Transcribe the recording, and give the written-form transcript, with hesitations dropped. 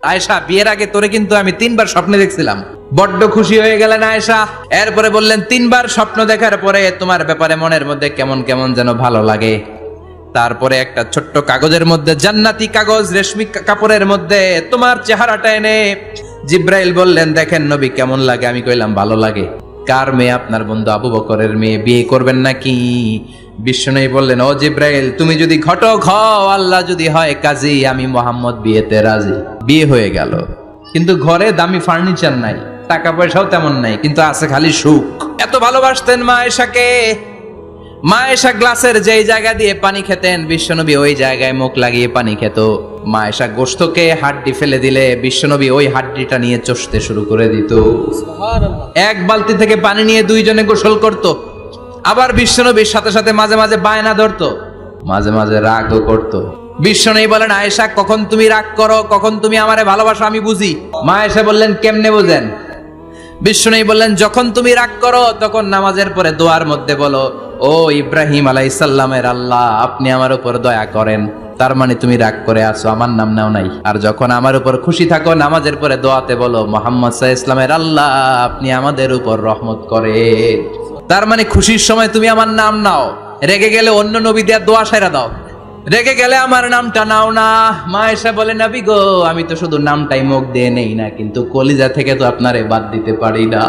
আয়েশা, বিয়ের আগে তোরে কিন্তু আমি 3বার স্বপ্নে দেখছিলাম। বড্ড খুশি হয়ে গেলেন আয়েশা। এরপরে বললেন, 3বার স্বপ্ন দেখার পরে তোমার ব্যাপারে মনের মধ্যে কেমন কেমন যেন ভালো লাগে। তারপরে একটা ছোট্ট কাগজের মধ্যে, জান্নাতি কাগজ, রেশমি কাপড়ের মধ্যে তোমার চেহারাটা এনে জিব্রাইল বললেন, দেখেন নবী কেমন লাগে। আমি কইলাম, ভালো লাগে। কার মেয়ে? আপনার বন্ধু আবু বকরের মেয়ে। বিয়ে করবেন নাকি? বিশ্বনবী বললেন, ও জিব্রাইল, তুমি যদি ঘটক হও, আল্লাহ যদি হয় কাজী, আমি মোহাম্মদ বিয়েতে রাজি। বিয়ে হয়ে গেল, কিন্তু ঘরে দামি ফার্নিচার নাই, টাকা পয়সাও তেমন নাই, কিন্তু আছে খালি সুখ। এত ভালোবাসতেন মা আয়েশাকে। মা আয়েশা গ্লাসের যেই জায়গা দিয়ে পানি খেতেন, বিশ্বনবী ওই জায়গায় মুখ লাগিয়ে পানি খেত। মা আয়েশা গোশতকে হাড্ডি ফেলে দিলে বিশ্বনবী ওই হাড্ডিটা নিয়ে চষতে শুরু করে দিত। এক বালতি থেকে পানি নিয়ে দুইজনে গোসল করত। আবার বিশ্বনবীর সাথে সাথে মাঝে মাঝে বায়না ধরতো, মাঝে মাঝে রাগও করত। বিশ্বনবী বলেন, আয়েশা, কখন তুমি রাগ করো, কখন তুমি আমারে ভালোবাসো আমি বুঝি। মা আয়েশা বললেন, কেমনে বুঝেন? বিশ্বনবী বললেন, যখন তুমি রাগ করো তখন নামাজের পরে দোয়ার মধ্যে বলো, ও ইব্রাহিম আলাইহিস সালামের আল্লাহ, আপনি আমার উপর দয়া করেন। তার মানে তুমি রাগ করে আছো, আমার নাম নাও নাই। আর যখন আমার উপর খুশি থাকো, নামাজের পরে দোয়াতে বলো, মুহাম্মদ সাল্লাল্লাহু আলাইহি ওয়াসাল্লামের আল্লাহ, আপনি আমাদের উপর রহমত করেন। তার মানে খুশির সময় তুমি আমার নাম নাও, রেগে গেলে অন্য নবী দেয়া দোয়া সাইরা দাও, রেগে গেলে আমার নামটা নাও না। মা আয়েশা বলে, নবী গো, আমি তো শুধু নামটাই মুখ দিয়ে নেই না, কিন্তু কলিজা থেকে তো আপনারে বাদ দিতে পারি না।